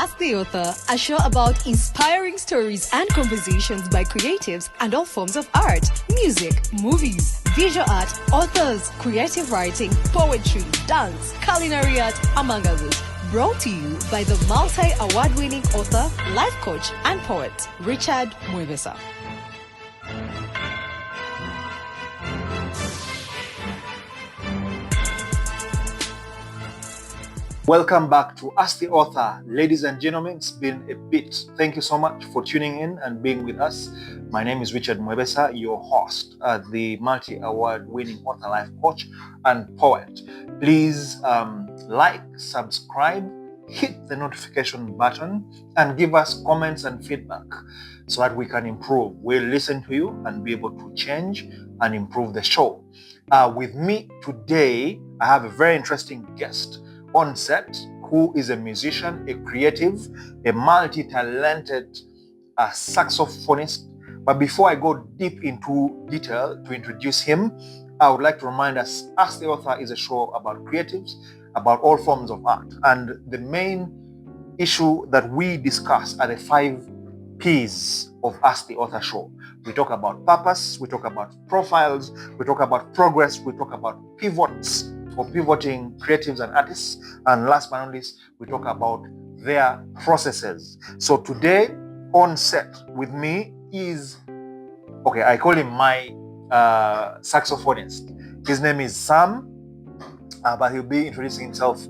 Ask the Author, a show about inspiring stories and conversations by creatives and all forms of art, music, movies, visual art, authors, creative writing, poetry, dance, culinary art, among others. Brought to you by the multi-award-winning author, life coach, and poet, Richard Mwebesa. Welcome back to Ask the Author. Ladies and gentlemen, it's been a bit. Thank you so much for tuning in and being with us. My name is Richard Mwebesa, your host, the multi-award winning author, life coach, and poet. Please like, subscribe, hit the notification button, and give us comments and feedback so that we can improve. We'll listen to you and be able to change and improve the show. With me today, I have a very interesting guest on set, who is a musician, a creative, a multi-talented saxophonist. But before I go deep into detail to introduce him, I would like to remind us, Ask the Author is a show about creatives, about all forms of art. And the main issue that we discuss are the 5 P's of Ask the Author show. We talk about purpose, we talk about profiles, we talk about progress, we talk about pivots for pivoting creatives and artists, and last but not least, we talk about their processes. So today on set with me is, I call him my saxophonist. His name is Sam, but he'll be introducing himself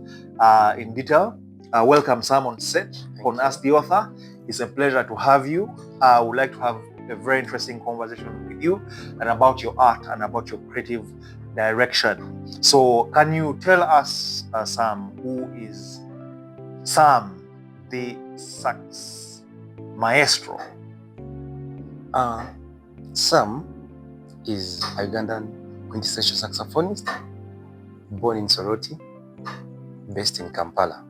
in detail. Welcome, Sam, on set on Ask the Author. It's a pleasure to have you. I would like to have a very interesting conversation with you and about your art and about your creative direction. So can you tell us, Sam, who is Sam, the sax maestro? Sam is a Ugandan quintessential saxophonist, born in Soroti, based in Kampala.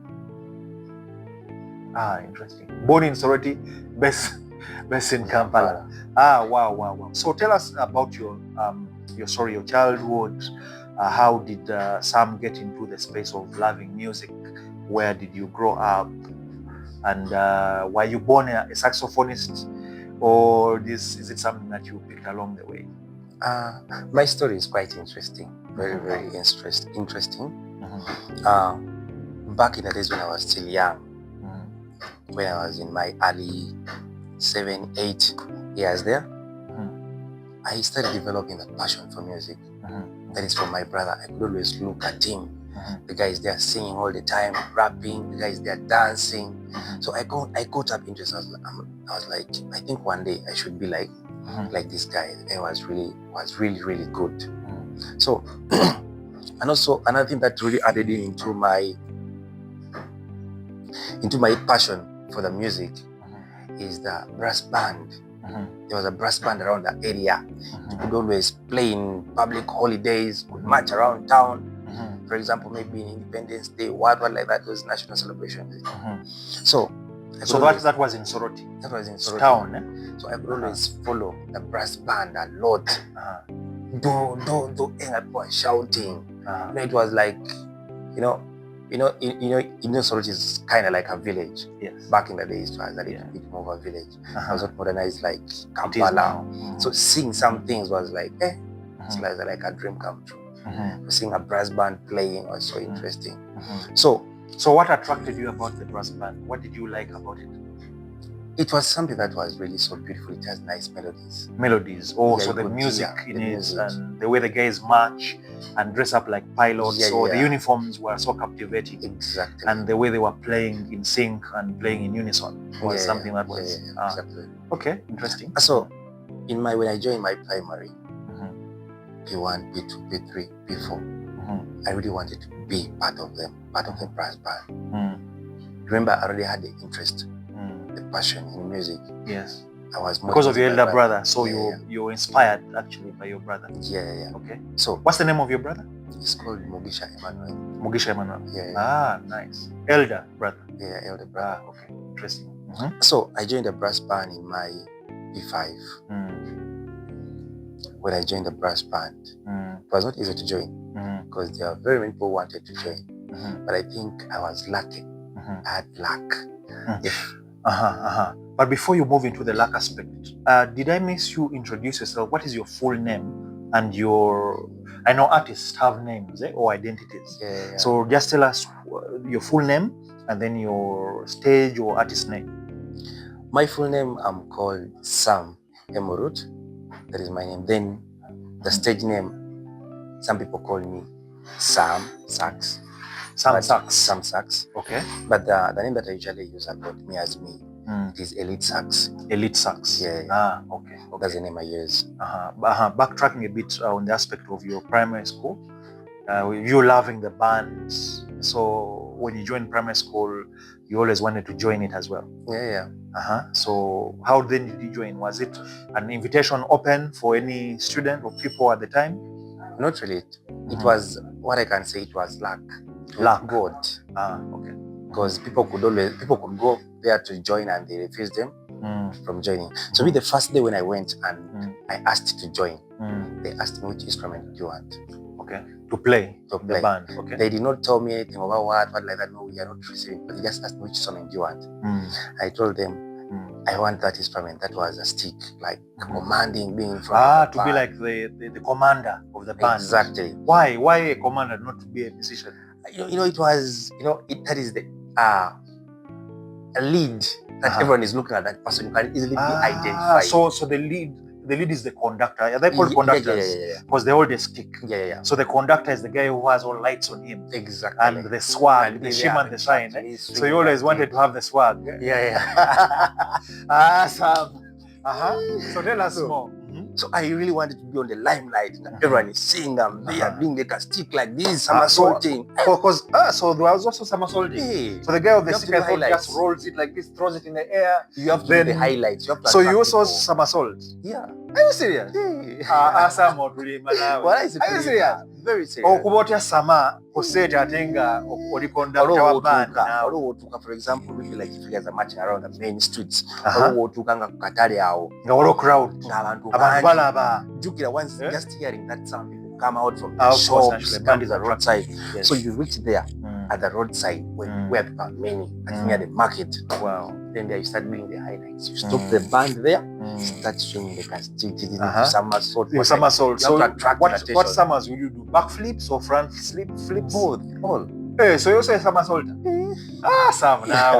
Interesting. Born in Soroti, based in Kampala. Wow. So tell us about your story, your childhood. How did Sam get into the space of loving music? Where did you grow up? And were you born a saxophonist, or is it something that you picked along the way? My story is quite interesting. Very interesting. Back in the days when I was still young, when I was in my early 7, 8 years there, I started developing a passion for music. That is from my brother. I could always look at him. The guy is there singing all the time, rapping. The guy is there dancing. So I got up interested. I was like, I think one day I should be like this guy. The guy was really good. So, and also another thing that really added into my passion for the music is the brass band. There was a brass band around the area. You could always play in public holidays, could march around town. For example, maybe in Independence Day, what like that, those national celebrations. So that was in Soroti. That was in Soroti town. So I could always follow the brass band a lot. Do and boy shouting. It was like, Soroti is kind of like a village. Yes. Back in the days, it was a little bit more of a village. I was not modernized like Kampala. So seeing some things was like, it's like a dream come true. Seeing a brass band playing was so interesting. So what attracted you about the brass band? What did you like about it? It was something that was really so beautiful. It has nice melodies. So the music in it, and the way the guys march and dress up like pilots. The uniforms were so captivating. Exactly. And the way they were playing in sync and playing in unison was something that was exactly. Okay, interesting. So when I joined my primary, P1, P2, P3, P4, I really wanted to be part of the brass band. Remember, I already had the interest, the passion in music. Yes. I was because of your elder brother. So you were inspired actually by your brother. Yeah. Okay. So what's the name of your brother? It's called Mugisha Emmanuel. Yeah. Nice. Elder brother. Yeah, elder brother. Okay. Interesting. So I joined the brass band in my P5. When I joined the brass band, it was not easy to join because there are very many people who wanted to join. But I think I was lucky. I had luck. But before you move into the luck aspect, did I miss you introduce yourself? What is your full name and your? I know artists have names or identities. Yeah. So just tell us your full name and then your stage or artist name. My full name, I'm called Sam Emurut. That is my name. Then the stage name, some people call me Sam Sax. Sam Sax. Sam Sax. Okay. But the name that I usually use about me as me, it is Elite Sax. Elite Sax. Yeah. Okay. That's the name I use. Backtracking a bit on the aspect of your primary school, you loving the bands. So when you joined primary school, you always wanted to join it as well. Yeah. So how then did you join? Was it an invitation open for any student or people at the time? Not really. It was, what I can say, it was luck. Luck. God. Okay. Because people could go there to join and they refused them from joining. So the first day when I went and I asked to join, they asked me which instrument do you want. Okay. To play. The band. Okay. They did not tell me anything about what like that. No, we are not receiving. But they just asked me which instrument do you want. I told them I want that instrument. That was a stick, like commanding, being in front of the band. Be like the commander of the band. Exactly. Why a commander, not to be a musician? It was, that is the a lead that everyone is looking at that person. You can easily be identified. So the lead is the conductor. Are they called conductors? Yeah. Because they hold the stick. Yeah. So the conductor is the guy who has all lights on him. Exactly. And the swag, the shim and the shine. So you always wanted to have the swag. Yeah. Awesome. So tell us more. So I really wanted to be on the limelight. Everyone is seeing them. They are doing like a stick like this, somersaulting. So there was also somersaulting. Hey. So the guy of the stick, I thought, just rolls it like this, throws it in the air. You have to do the highlights. So you also somersault? Yeah. Are you serious? Awesome. Are you serious? Very serious. Okubotia sama kuseta atenga oli conductor wa band. For example, we feel like if you guys are marching around the main streets, otukanga kukatale awo. Nga wolo crowd. Abantu balaba. Jukira once just hearing that sound, people come out from the shops, the band is at roadside. So you reach there at the roadside where people are many, near the market. Wow. Then there you start doing the highlights. You stop the band there, start swinging the stick, somersault. Somersault. So what summers will you do? Back flips or front flips? Both. All. Hey, so you say somersault? Awesome. Now,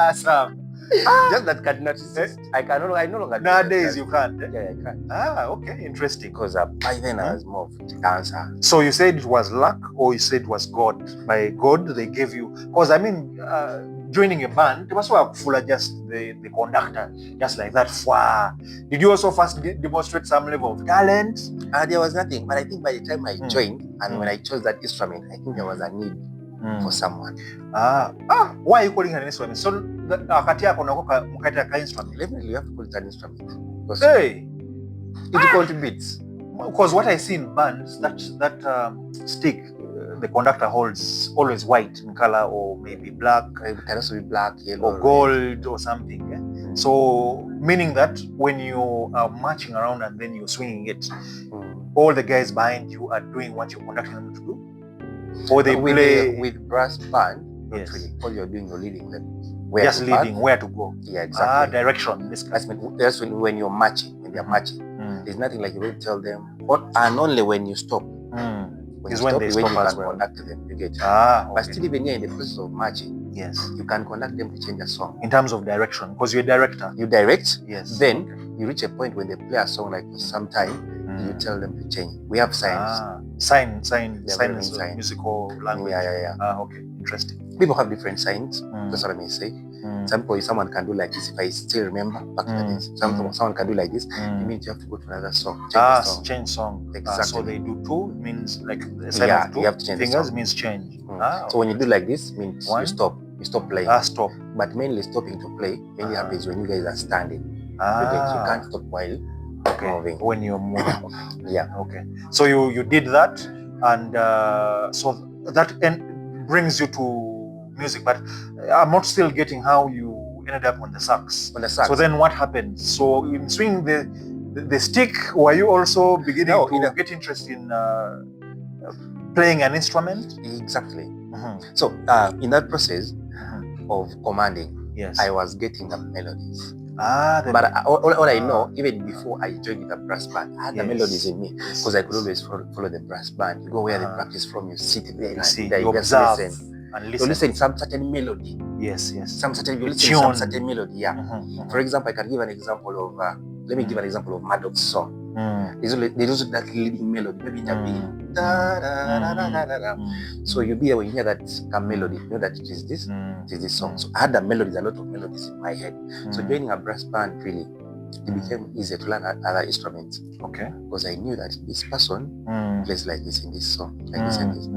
awesome. Just that cardinal assist. I no longer. Nowadays you can't. Yeah, I can't. Okay, interesting. Because by then I was more of a dancer. So you said it was luck, or you said it was God? By God, they gave you. Because joining a band, it was so full of just the conductor, just like that. Did you also first demonstrate some level of talent? There was nothing, but I think by the time I joined and when I chose that instrument, I think there was a need for someone. Why are you calling it an instrument? So kati yako unakoka mkaita ka instrument. Definitely you have to call it an instrument. Hey, it contributes. Because what I see in bands, that stick, the conductor holds always white in color, or maybe black. It can also be black, yellow, or gold, or something. So meaning that when you are marching around and then you're swinging it, all the guys behind you are doing what you're conducting them to do. Or they play with brass band. Yes. Really. All you're doing, you're leading them. Just leading where to go. Yeah, exactly. Direction. That's when you're marching. When they're marching, there's nothing like you don't tell them. And only when you stop. When they stop as well. Conduct them. You get. But still, even here in the process of marching, yes, you can conduct them to change a song. In terms of direction, because you're a director. You direct. Yes. Then you reach a point when they play a song like for some time. You tell them to change. We have signs. Signs, musical language. Yeah. Okay, interesting. People have different signs. That's what I mean say. Someone can do like this. If I still remember back to the days, someone can do like this. It means you have to go to another song. Change song. Exactly. So they do two. It means like the sign of two. You have to change fingers means change. So when you do like this, means you stop. You stop playing. Stop. But mainly stopping to play mainly happens when you guys are standing. You can't stop while moving. When you're moving. Yeah. Okay. So you did that, and so that brings you to music, but I'm not still getting how you ended up on the sax. So then what happened? So in swinging the stick, were you also beginning to get interest in playing an instrument? Exactly. So in that process of commanding, Yes. I was getting the melodies. But But all I know, even before I joined the brass band, I had the Yes. melodies in me because I could always follow the brass band. You go where they practice from, you sit there, you see, and you just observe listen. and You listen. listen some certain melody, Yes, yes. some certain you listen Tune. some certain melody. Yeah. Mhm, For example, I can give an example of. Let me give an example of Maddox's song. mhm. They use that leading melody, maybe in the beat. Da, da, da, da, da, da. Mm. So you'll be able to hear that melody, you know that it is this, it is this song. So I had the melodies, a lot of melodies in my head. So joining a brass band really, it became easier to learn other instruments. Okay. Because I knew that this person plays like this in this song, like this and this.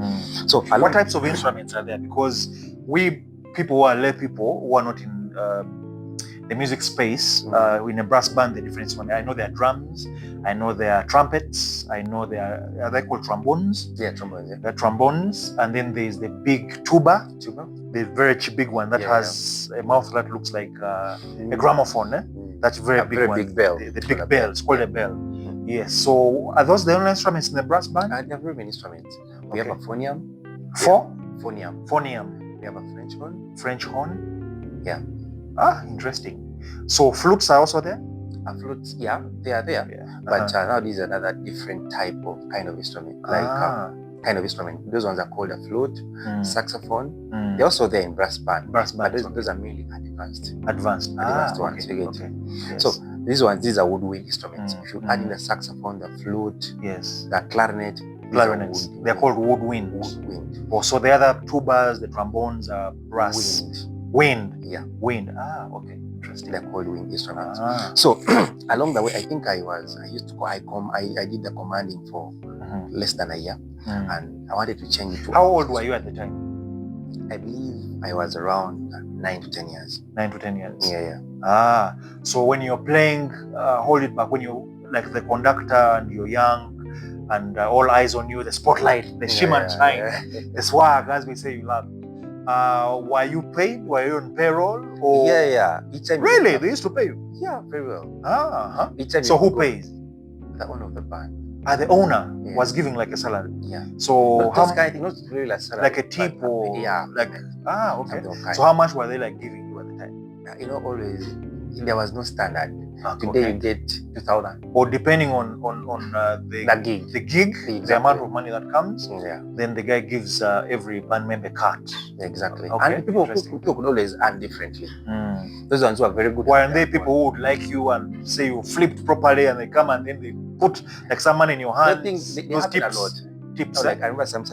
So what types of instruments are there? Because we people who are lay people who are not in the music space, in a brass band, the different one. I know there are drums, I know there are trumpets, I know there are they called trombones? Yeah, trombones. Yeah. There are trombones, and then there's the big tuba, the very big one that has a mouth that looks like a gramophone. That's very big one. Big bell. The big bell. It's called a bell. Yes. So are those the only instruments in the brass band? There are very many instruments. We have a phonium. Phonium. We have a French horn. French horn. Yeah. Interesting. So flutes are also there? Flutes, yeah, they are there. Yeah. But now this is another different type of kind of instrument. Kind of instrument. Those ones are called a flute, saxophone. They're also there in brass band. But those are mainly advanced. Advanced ones. Okay. Yes. So these are woodwind instruments. If you add in the saxophone, the flute, the clarinet, they're called woodwind. So the other tubas, the trombones are brass. Wind. Yeah. Wind. Okay. Interesting. They're called wind instruments. So along the way, I think I did the commanding for less than a year, and I wanted to change it to. How old were you at the time? I believe I was around 9 to 10 years. 9 to 10 years. Yeah. So when you're playing, hold it back. When you like the conductor and you're young, and all eyes on you, the spotlight, the shimmer and shine, the swag, as we say, you love. Were you paid? Were you on payroll? Or... Yeah. Each time really? They used to pay you? Yeah, very well. Each time so who pays? The owner of the band. The owner was giving like a salary? Yeah. So how kind of thing, not really like salary. Like a tip or... Yeah. Like, okay. So how much were they like giving you at the time? Always, there was no standard. Today you get 2,000. Or depending on the gig. Exactly. The amount of money that comes, yeah. Then the guy gives every band member cut. Exactly. Okay. And people could always earn differently. Those ones who are very good. Weren't there people who would like you and say you flipped properly and they come and then they put like some money in your hand? They happen a lot. Tips. Like I remember some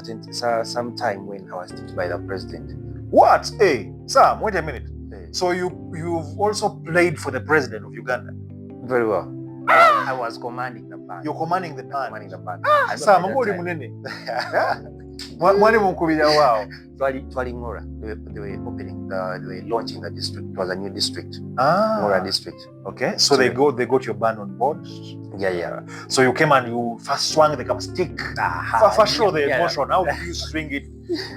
time when I was tipped by the president. What? Hey, Sam, wait a minute. So you've also played for the president of Uganda? Very well. I was commanding the band. You're commanding the band? Commanding the band. Sam, ngoli munene. Mwali mukubira wow. Twali Ngora. They were opening, they were launching the district. It was a new district. Ngora district. Okay. So they got your band on board? Yeah. So you came and you first swung the stick. First show the emotion. How do you swing it?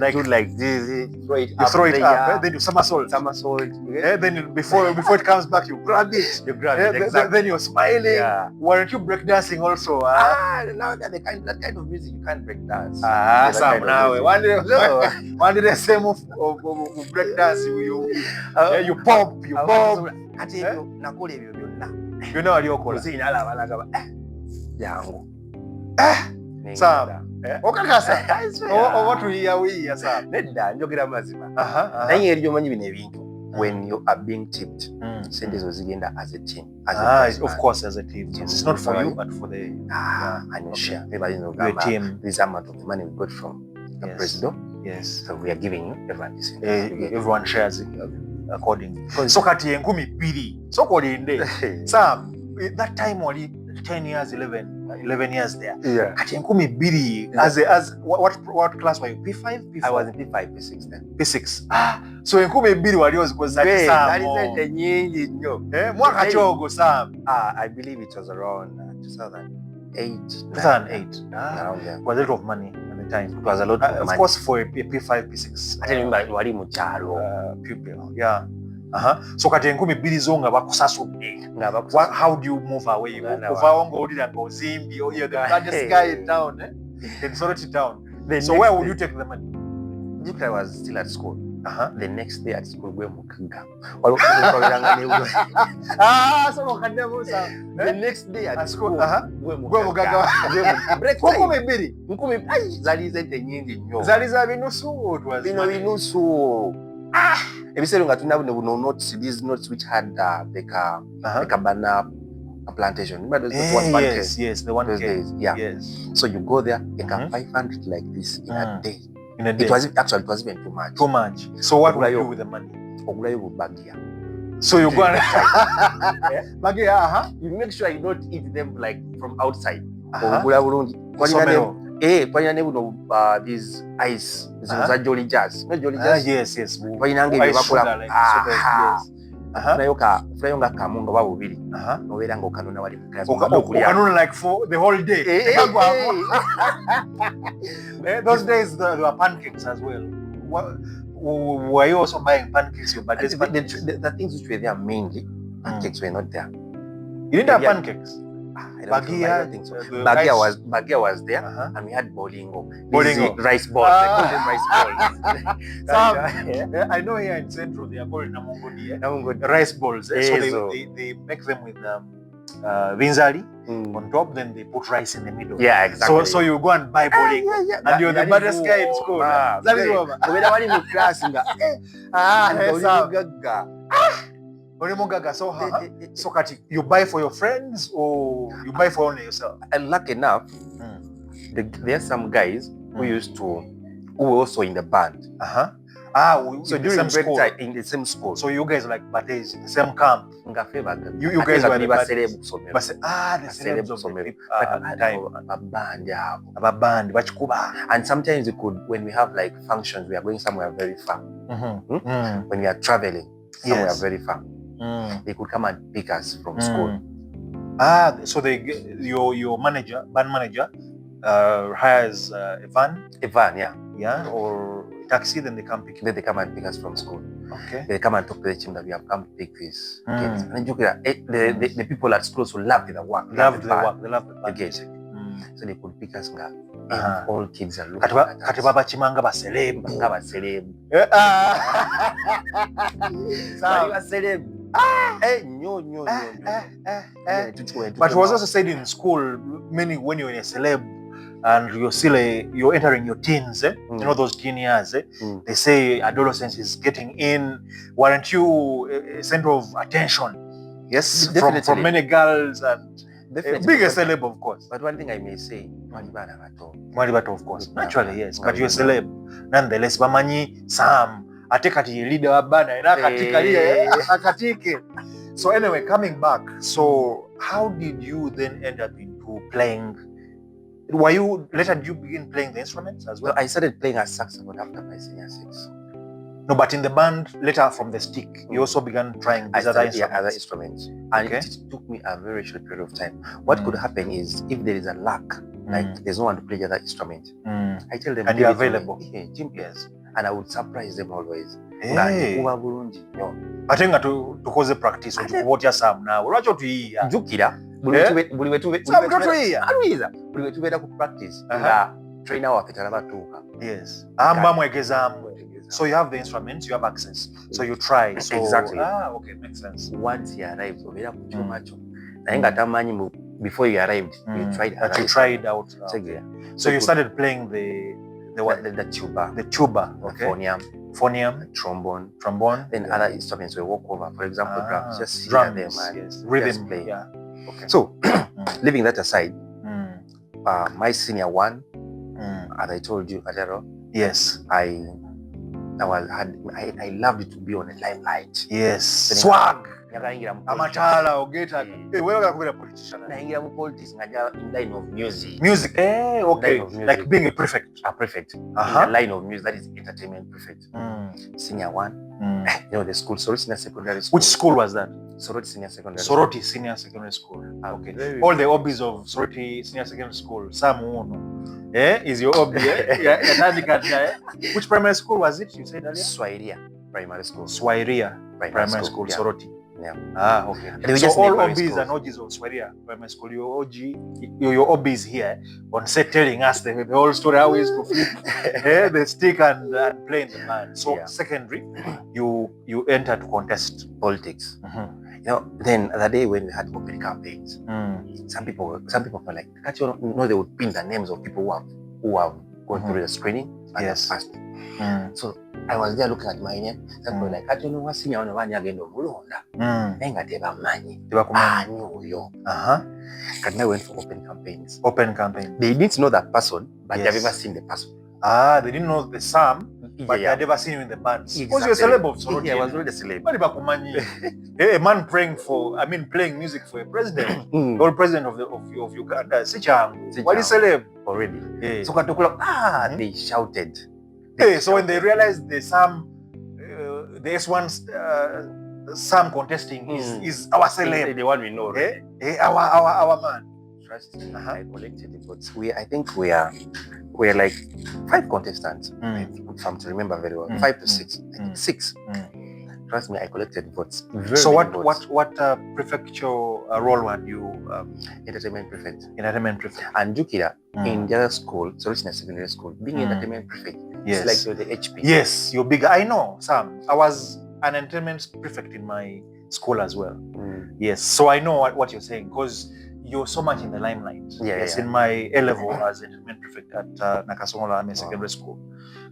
Like this, you throw it up, then you somersault. Then before it comes back, you grab it. Exactly. Then you're smiling. Yeah. Weren't you breakdancing also? Now that kind of music you can't break dance. Sam, now one day the same of breakdance. You pop. You know what you're calling. Sam. Okakasa. What we hear, Sam. Njogera mazima. Naye eriyo manyi bino ebintu. When you are being tipped, send this zigenda as a team. Of course, as a team. It's not for you, but for the and you share. Your team. This amount of money we got from the president. Yes. So we are giving you everyone this. Everyone shares it accordingly. So kati enkumi bbiri. So kolinde. Sam, that time only 10 years, 11 years there. Yeah. Kati enkumi bbiri. As what class were you? P5? P4? I was in P5, P6 then. P6. So enkumi bbiri wali ozikozesa ki Sam? That is nyingi nnyo. Mwaka kyogo Sam? I believe it was around 2008. 2008. Around there. It was a lot of money at the time. It was a lot of money. Of course, for a P5, P6. I remember wali mu kyalo. Pupil. Yeah. So kati enkumi bbiri zo nga bakusasudde. How do you move away? Ovaawo ng'owulira ng'ozimbi, you're the baddest guy in town, in Soroti town. So where would you take the money? I was still at school. The next day at school, we mukaga. The next day at school, we mukaga. Zalize tenyingi nnyo. Zaliza binusu was binusu. Ebiseera nga tulina buno notes, these notes which had like a banana plantation. Remember those one yes, yes, the one those cake. days. Yeah. Yes. So you go there, you can 500 like this in a day. In a day. It was even too much. Too much. So what will you do with the money? So you go and bagia, you make sure you don't eat them like from outside. These ice, jolly jazz. No jolly jazz. Yes, yes. Flyonga kamunga wa bubiri. Nobeera nga okanona wali mu class. Okanona like for the whole day. Those days there were pancakes as well. Were you also buying pancakes? The things which were there mainly, pancakes were not there. You didn't have pancakes? Bagia was there, and we had bolingo. Rice balls. They call them rice balls. I know here in Central they are called namungodi. Rice balls. So they make them with vinzali on top, then they put rice in the middle. Yeah, exactly. So you go and buy bolingo, and you're the baddest guy in school. That is what. So you buy for your friends or you buy for only yourself? And lucky enough, there are some guys who were also in the band. So during break time in the same school. So you guys like Bates, the same camp. You guys were the celebs. The celebs of the band. And sometimes you could, when we have like functions, we are going somewhere very far. When we are traveling somewhere very far. They could come and pick us from school. So your manager, band manager, hires a van. A van, yeah, or taxi. Then they come pick. Then they come and pick us from school. Okay. They come and talk to the team that we have come to pick these kids. And the people at school also loved the work. They loved the band. So they could pick us. All kids are looking at us. Chimanga ba celeb. Celeb. But it was also said in school, meaning when you're in a celeb and you're entering your teens, you know those teen years, they say adolescence is getting in. Weren't you a center of attention? Yes, from many girls and being a celeb, of course. But one thing I may say, Mwalibato, of course. Naturally, yes. But you're a celeb. Nonetheless, Bamanyi, Sam, Atekati, leader of band, So anyway, coming back. So how did you then end up into playing? Later did you begin playing the instruments as well? I started playing a saxophone after my senior 6. No, but in the band, later from the stick, you also began trying these other instruments. And it took me a very short period of time. What could happen is, if there is a lack, like there's no one to play the other instrument, I tell them, and you're available. Yes. And I would surprise them always. Ate nga tukoze practice otukubotya Sam naawe lwaki otuyiiya buli wetubeera ku practice nga trainer waffe talabatuuka. Yes. Mwegezaamu. So you have the instruments, you have access. So you try. So, exactly. Okay, makes sense. Once he arrives, obeera ku kyoma kyo. Naye nga tamanyi before you arrived, you tried out. So you started playing the tuba. The tuba. Okay. Phonium, trombone. Then other instruments will walk over. For example, drums. Just drums, hear them and rhythm play. Yeah. Okay. So, leaving that aside, my senior one, as I told you, Ajaro, yes, I loved it to be on a limelight. Yes. Swag. Amatala ogeta. Wewe kakubira politician. Naingira mu politics ngaja in line of music. Music. Okay. Like being a prefect. A prefect. In the line of music, that is entertainment prefect. Senior one. You know the school, Soroti Senior Secondary School. Which school was that? Soroti Senior Secondary. Soroti Senior Secondary School. Okay. All the hobbies of Soroti Senior Secondary School. Samuono. Is your hobby? Which primary school was it? You said earlier. Swairia Primary School. Swairia Primary School. Yeah. Soroti. Yeah. Ah, okay. They were So just all neighboring OBs schools. and OGs of Swahili primary school, your OBs here on set telling us the whole story how we used to flip the stick and play in the band. So Yeah. secondary, you entered to contest Politics. Mhm. You know, then the day when we had open campaigns, Mm. some people were like, can't you know they would pin the names of people who have gone through the screening and Yes. have passed. Mm. So I was there looking at my name. Some people were like, can't you know what senior on one again of Mulonda? Nenga teba mani. Yo. And I went for open campaigns. Open campaign. They didn't know that person, but Yes. they've never seen the person. Ah, they didn't know the Sam, but they Yeah. had never seen you in the band. Exactly. Was you a celeb of Soroti? Yeah, I was already a celeb. Bali bakumanyi. A man playing music for a president, or president of Uganda. Sichangu. Wali celeb already. Yeah. So they shouted. So when they realized the Sam, the S1 Sam contesting is our celeb, the one we know. Right? Our man. Trust me, I collected the votes. I think we are like 5 contestants. If I'm to remember very well, 5 to 6. I think 6. Trust me, I collected votes. So what prefectural role were you? Entertainment prefect. Entertainment prefect. And Jukira in the other school, Solution Secondary School, being entertainment prefect. Yes. It's like you're the HP. Yes, you're bigger. I know, Sam. I was an entertainment prefect in my school as well. Yes, so I know what you're saying because you're so much in the limelight. Yes, in my A level as entertainment prefect at Nakasongola Secondary School.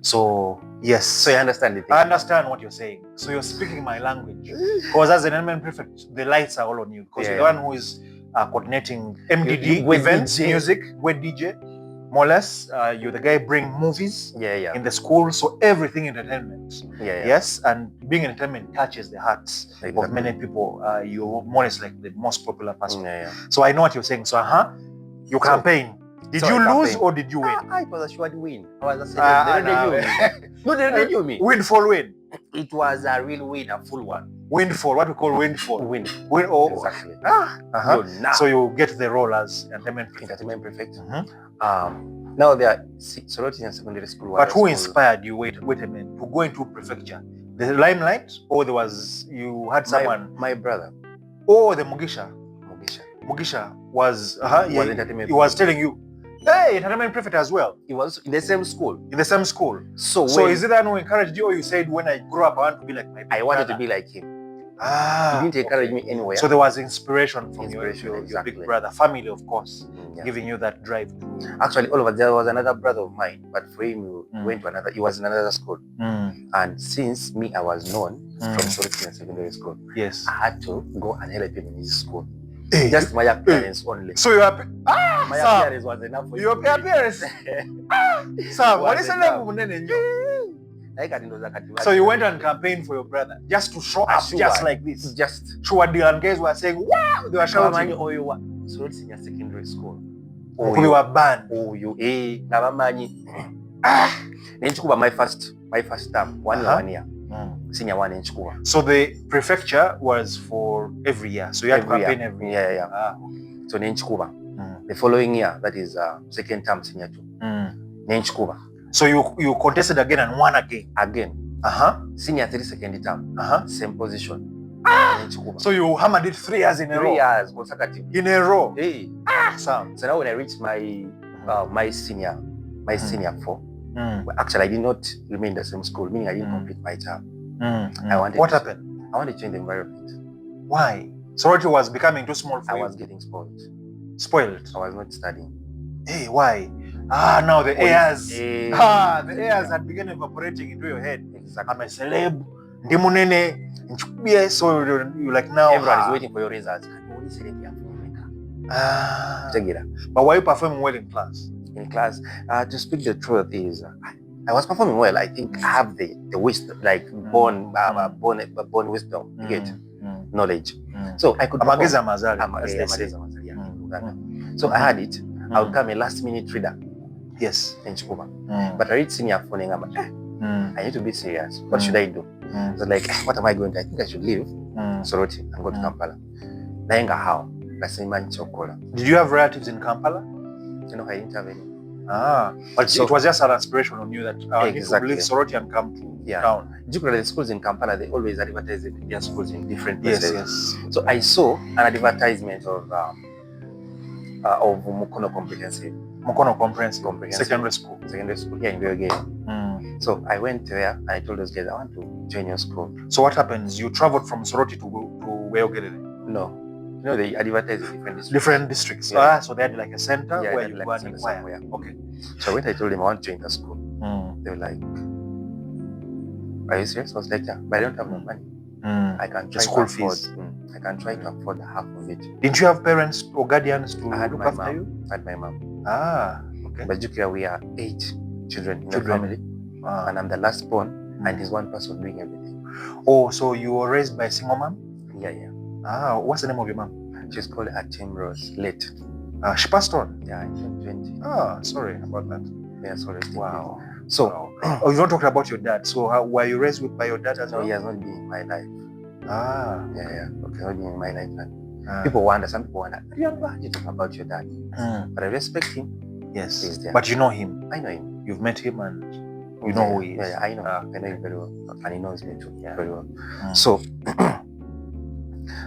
So yes, so you understand it. I understand what you're saying. So you're speaking my language because as an entertainment prefect, the lights are all on you because you're the one who is coordinating MDD events, music, with DJ. More or less, you're the guy bring movies in the school, so everything entertainment. Yes, and being entertainment touches the hearts of many people. You're more or less like the most popular person. So I know what you're saying. So you campaign. Did you lose or did you win? I was assured win. I was assured. No, they didn't knew me. Windfall win. It was a real win, a full one. Windfall, what we call windfall. Win. Exactly. So you get the role as entertainment prefect. Now they are Soroti and secondary school. But who inspired you? Wait a minute. To go into prefecture, the limelight, or you had someone? My brother. Oh, the Mugisha was entertainment. He was telling you, hey, entertainment prefect as well. He was in the same school. So is it that who encouraged you, or you said when I grow up I want to be like my brother? I wanted to be like him. He didn't encourage me anywhere. So there was inspiration from your exactly. big brother, family, of course, giving you that drive. Actually, all of us, there was another brother of mine, but for him, he was in another school. And since me, I was known from Soroti Secondary School. Yes. I had to go and help him in his school. Just my appearance only. So my appearance was enough for you. Your appearance? Sam, what is the So you went and campaigned for your brother just to show up, just like this. Just show what the guys were saying. Wow, they were shouting. Oh, you were Soroti Senior Secondary School. Oh, you were banned. Oh, you Nabamanyi. Nenchikuba my first term, 1 year. Senior 1 in Chikuba. So the prefecture was for every year. So you had to campaign every year. Yeah. So Nenchikuba. The following year, that is second term senior 2. Nenchikuba. So you contested again and won again. Senior 3 second term. Same position. So you hammered it 3 years in a row. 3 years consecutive. In a row. Hey. Sam. So now when I reached my senior 4, actually I did not remain in the same school, meaning I didn't complete my term. What happened? I wanted to change the environment. Why? Sorority was becoming too small for you. I was getting spoiled. I was not studying. Hey, why? Now the airs. The airs had begun evaporating into your head. Exactly. I'm a celeb. So you're like now. Everyone is waiting for your results. But were you performing well in class? In class, to speak the truth is, I was performing well. I think I have the wisdom, like born wisdom, you get knowledge. So I could. So I had it. I would become a last minute reader. Yes, in Chikuba. But I read senior phone and I'm like, I need to be serious. What should I do? So like, what am I going to? I think I should leave Soroti and go to Kampala. Naenga how? Did you have relatives in Kampala? You know, I didn't have any. But so, it was just an aspiration on you that I need to leave Soroti and come to down. Particularly the schools in Kampala, they always advertise their schools in different places. Yes. So I saw an advertisement of Mukono Comprehensive Secondary school here in Belgium. So I went there and I told those guys, I want to join your school. So what happens? You traveled from Soroti to Weogerere? No. They advertise in different districts. Yeah. So they had like a center where you go and inquire. Okay. So when I told them I want to join the school, they were like, are you serious? I was like, yeah, but I don't have no money. I can try school fees. I can try to afford half of it. Didn't you have parents or guardians to look after you? I had my mom. Okay. But we are 8 children in the family, and I'm the last born, and there's one person doing everything. Oh, so you were raised by a single mom? Yeah. What's the name of your mom? She's called Atim Rose, late. She passed on? Yeah, in 2020. Sorry about that. Yeah, sorry. Wow. So, you don't talk about your dad. So, were you raised by your dad as well? No, he has not been in my life. Yeah. Okay, not been in my life. Some people wonder, how do you talk about your dad? But I respect him. Yes. He's there. But you know him? I know him. You've met him and you know who he is? Yeah, I know. I know him very well. And he knows me too very well. So,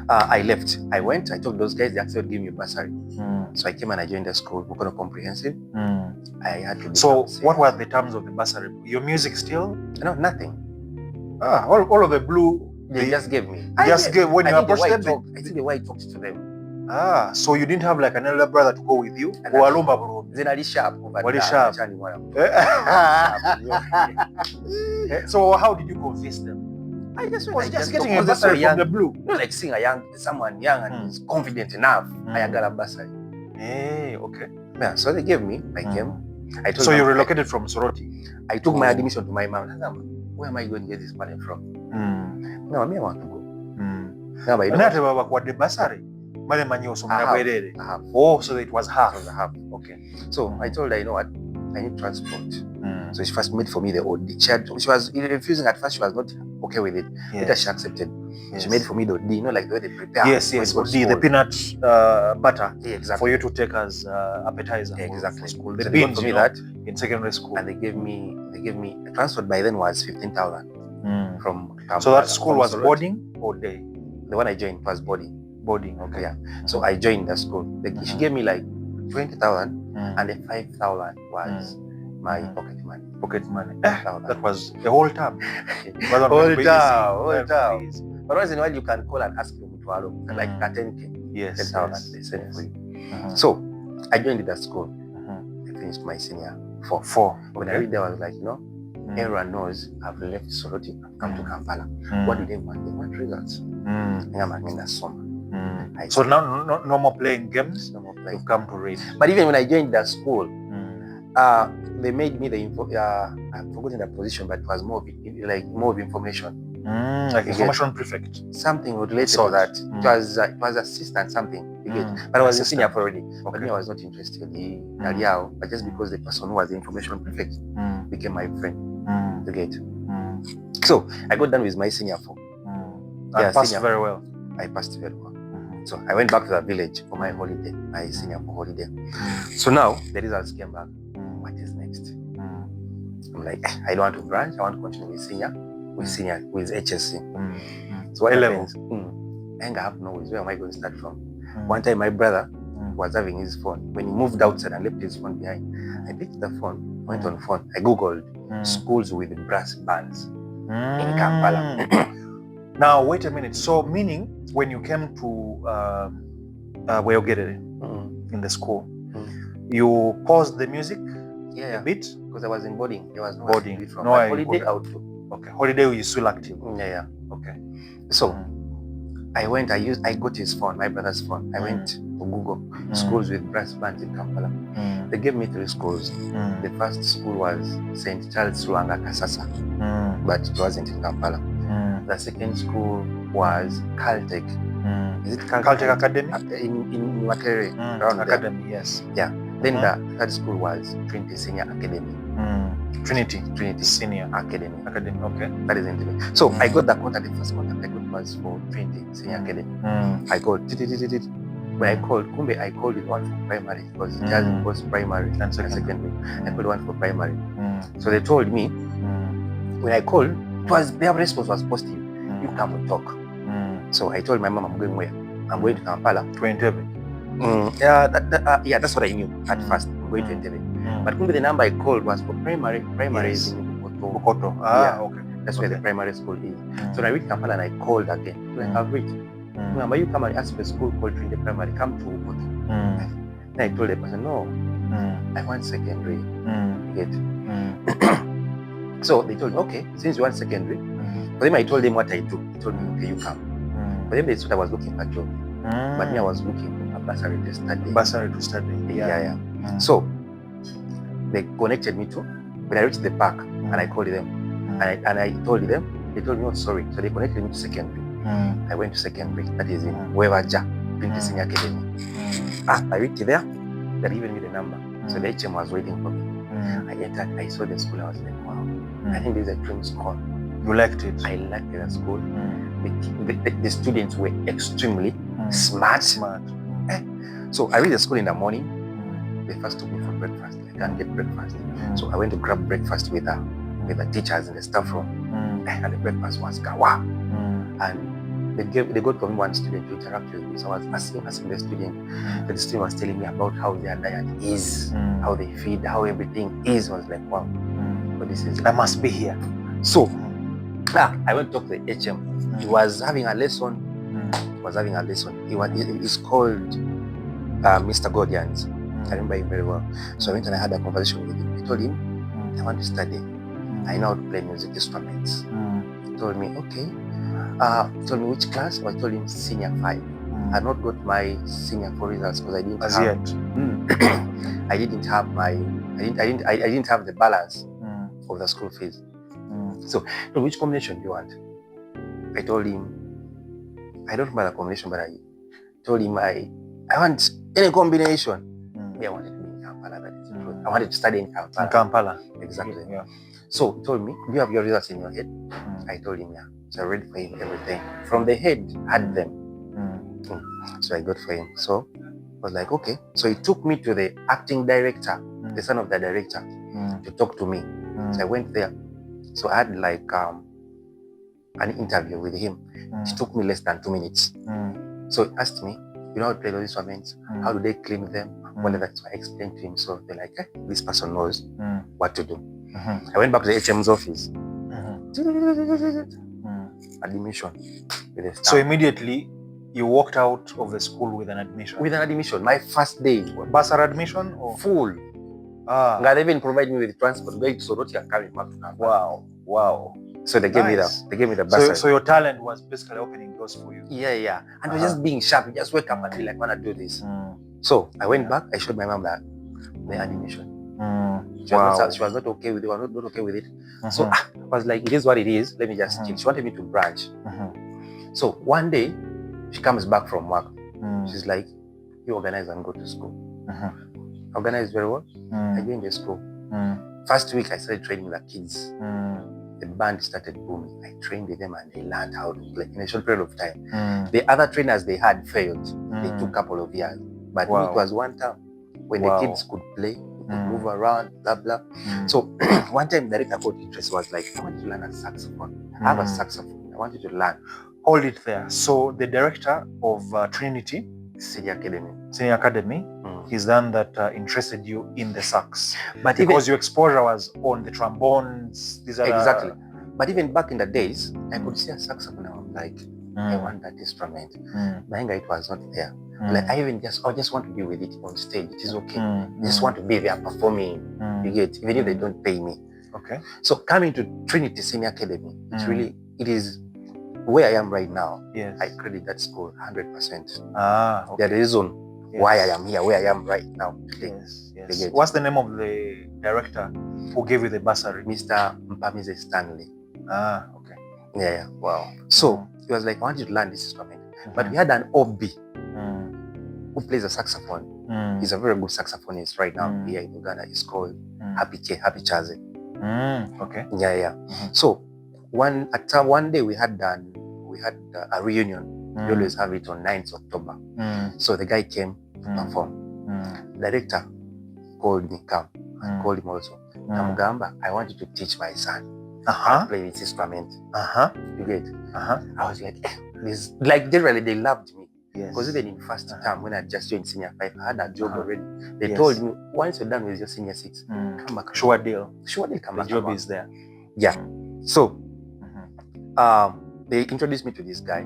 I left. I went, I told those guys, they actually gave me a bursary. So I came and I joined the school, Mukono Comprehensive. I had to. So what were the terms of the bursary? Your music still? No, nothing. All of the blue they just gave me. Gave when you approached them? I think the way I talked to them. So you didn't have like an elder brother to go with you? So how did you convince them? I just getting a bursary from the blue. Like seeing someone young and is confident enough. I got a bursary. Hey, okay. Yeah, so they gave me. I came. I told so you relocated from Soroti? I took my admission to my mom. Where am I going to get this money from? No, I want to go. No, but what the bursary? So it was half. Okay. So I told her, you know what? I need transport. So she first made for me the OD. She was refusing at first. She was not okay with it. Later she accepted. She made for me the OD. Like the way they prepare. Yes. OD, the peanut butter. Exactly. For you to take as appetizer. Exactly. For school. They beans for me that in secondary school. And they gave me transport by then was 15,000 from. So that school was boarding or day? The one I joined was boarding. Okay. Yeah. So I joined the school. She gave me like 20,000 and the 5,000 was my pocket money. That was the whole term. Whole term. But once in a while you can call and ask them to allow like 10K. Yes. 10,000 they send for you. So I joined the school. I finished my senior 4. When I read there, I was like, everyone knows I've left Soroti, I've come to Kampala. What do they want? They want results. I'm in the summer. So now no more playing games? No more playing. You've come to read. But even when I joined the school, they made me I've forgotten the position, but it was more of information. Like information prefect. Something related to that. It was assistant something. But I was a senior already. Okay. But me, I was not interested in but just because the person who was the information prefect became my friend. You get. So I got done with my senior 4. I passed very well. I passed very well. So I went back to the village for my holiday, my senior holiday. So now the results came back. What is next? I'm like, I don't want to branch. I want to continue with with HSC. So what happens? I have no ways. Where am I going to start from? One time my brother was having his phone. When he moved outside and left his phone behind, I picked the phone, went on phone. I googled schools with brass bands in Kampala. Now wait a minute. So meaning when you came to Weogerere in the school, you paused the music a bit? Because I was in boarding. There was no boarding. Holiday out. Okay. Holiday you still active? Yeah. Okay. So I got his phone, my brother's phone. I went to Google schools with brass bands in Kampala. They gave me 3 schools. The first school was St. Charles Ruanga Kasasa, but it wasn't in Kampala. The second school was Caltech. Is it Caltech Academy? In Makerere. Academy, yes. Yeah. Then the third school was Trinity Senior Academy. Trinity Senior Academy. Okay. That is intimate. So I got the contact. The first contact I got was for Trinity Senior Academy. I called. When I called, I called with one for primary because it has both primary and secondary. I called one for primary. So they told me when I called, Their response was positive. You come and talk. So I told my mom, I'm going where? I'm going to Kampala. To Entebbe. Yeah, that's what I knew at first. I'm going to Entebbe. But maybe the number I called was for primary. Primary is in Bukoto. Okay. That's where the primary school is. So when I reached Kampala and I called again. Like, I've reached. Remember, you come and ask for a school called Trinity Primary. Come to Bukoto. Then I told the person, no, I want secondary. You get. So they told me, okay, since you want secondary. For them, I told them what I do. They told me, okay, you come. For them, they thought I was looking for a job. But me, I was looking for a bursary to study. Bursary to study. Yeah. So they connected me to, when I reached the park, and I called them. And I told them, they told me, oh, sorry. So they connected me to secondary. I went to secondary, that is in Wewaja, Trinity Senior Academy. I reached there, they had given me the number. So the HM was waiting for me. I entered, I saw the school, I was like, wow, I think this is a dream school. You liked it? I liked the school. The students were extremely smart. So I reached the school in the morning. They first took me for breakfast. I can't get breakfast. So I went to grab breakfast with the teachers in the staff room. And the breakfast was kawa. And they got from one student to interact with me. So I was asking the student. The student was telling me about how their diet is, how they feed, how everything is. I was like, wow, but this is, I must be here. So I went to talk to the HM. He was having a lesson. It's called Mr. Gordians. I remember him very well. So I went and I had a conversation with him. I told him, I want to study. I know how to play music instruments. He told me, okay. He told me which class. I told him senior 5. I had not got my senior 4 results because I didn't As have. Yet. I didn't have the balance of the school fees. So which combination do you want? I told him, I don't remember the combination, but I told him I want any combination. I wanted to be in Kampala. That is true. I wanted to study in Kampala. In Kampala. Exactly. Yeah. So he told me, do you have your results in your head? I told him, yeah. So I read for him everything. From the head, I had them. So I got for him. So I was like, okay. So he took me to the acting director, the son of the director, to talk to me. So I went there. So I had like an interview with him. It took me less than 2 minutes. So he asked me, you know how to play those instruments? How do they clean them? Well, that's what I explained to him. So they're like, this person knows what to do. I went back to the HM's office. Admission. With a So immediately you walked out of the school with an admission? With an admission. My first day. Bursary admission or? Full. God even provided me with transport. Going to Soroti and coming back to Kampala. Wow. So they gave me the bursary. So your talent was basically opening doors for you. Yeah. And I was just being sharp. You just wake up and be like, I want to do this. So I went back. I showed my mom that the admission. She was not okay with it. Not okay with it. So I was like, it is what it is. Let me just chill. She wanted me to branch. So one day, she comes back from work. She's like, you organize and go to school. Organized very well. I joined the school. First week, I started training the kids. The band started booming. I trained with them and they learned how to play in a short period of time. The other trainers they had failed. They took a couple of years. But it was one time when the kids could play, could move around, blah, blah. So one time the director got interest, was like, I want you to learn a saxophone. I have a saxophone. I want you to learn. Hold it there. So the director of Trinity Senior Academy is the one that interested you in the sax. But because your exposure was on the trombones, these are exactly. But even back in the days, I could see a saxophone. I'm like, I want that instrument. But it was not there. Like I just want to be with it on stage. It is okay. I just want to be there performing. You get, even if they don't pay me. Okay. So coming to Trinity Senior Academy, it is where I am right now. Yes. I credit that school 100%. Okay. The reason why I am here, where I am right now today. Yes. What's the name of the director who gave you the bursary? Mr. Mpamize Stanley. Okay. Yeah. Wow. So he was like, I want you to learn this instrument. But we had an OB who plays a saxophone. He's a very good saxophonist right now here in Uganda. He's called Happy Chaze. Okay. Yeah. So one day we had a reunion. We always have it on 9th October. So the guy came to perform. Director called me, come. I called him also. Namugamba, I want you to teach my son. I'll play this instrument. You get? Uh-huh. I was like, this, like generally they loved me. Yes. Because even in first term, when I just joined senior 5, I had a job already. They Yes. told me, once you're done with your senior 6, come back. Sure deal. Sure, they come The back. job is there. Yeah. So, they introduced me to this guy. I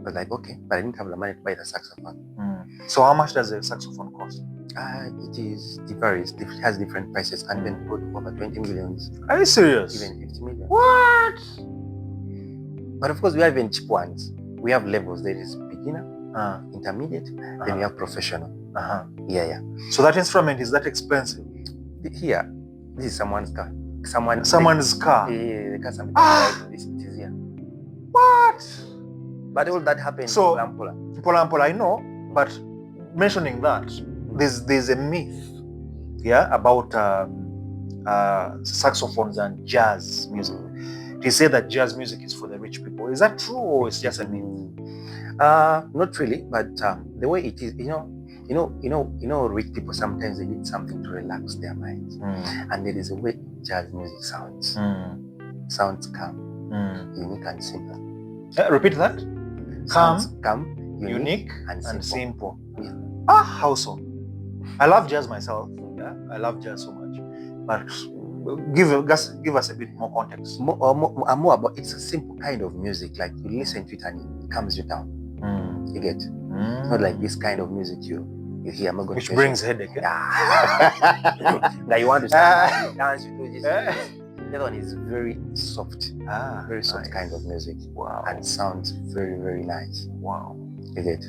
was like, okay, but I didn't have the money to buy the saxophone. So how much does a saxophone cost? It varies. It has different prices. Can even go to over 20 millions. Are you serious? Even 50 million. What? But of course, we have even cheap ones. We have levels. There is beginner, intermediate, then we have professional. Yeah. So that instrument is that expensive? Here, this is someone's car. Someone's car? Yeah, the car somebody this is here. What? But all that happened So, in Lampola. Pola, I know, but mentioning that, there's a myth, about saxophones and jazz music. They say that jazz music is for the rich people. Is that true, or it's just a myth? Not really, but the way it is, rich people sometimes they need something to relax their minds, and there is a way jazz music sounds. Sounds calm, unique and simple. Repeat that. Sounds calm, unique and simple. Yeah. How so? I love jazz myself. Yeah, I love jazz so much. But give us a bit more context. More about it's a simple kind of music. Like you listen to it and it calms you down. You get? Not like this kind of music you hear. I'm not going Which to brings headache. That you want to stand and dance, you do this. The other one is very soft. Very soft kind of music. Wow. And sounds very, very nice. Wow. You get?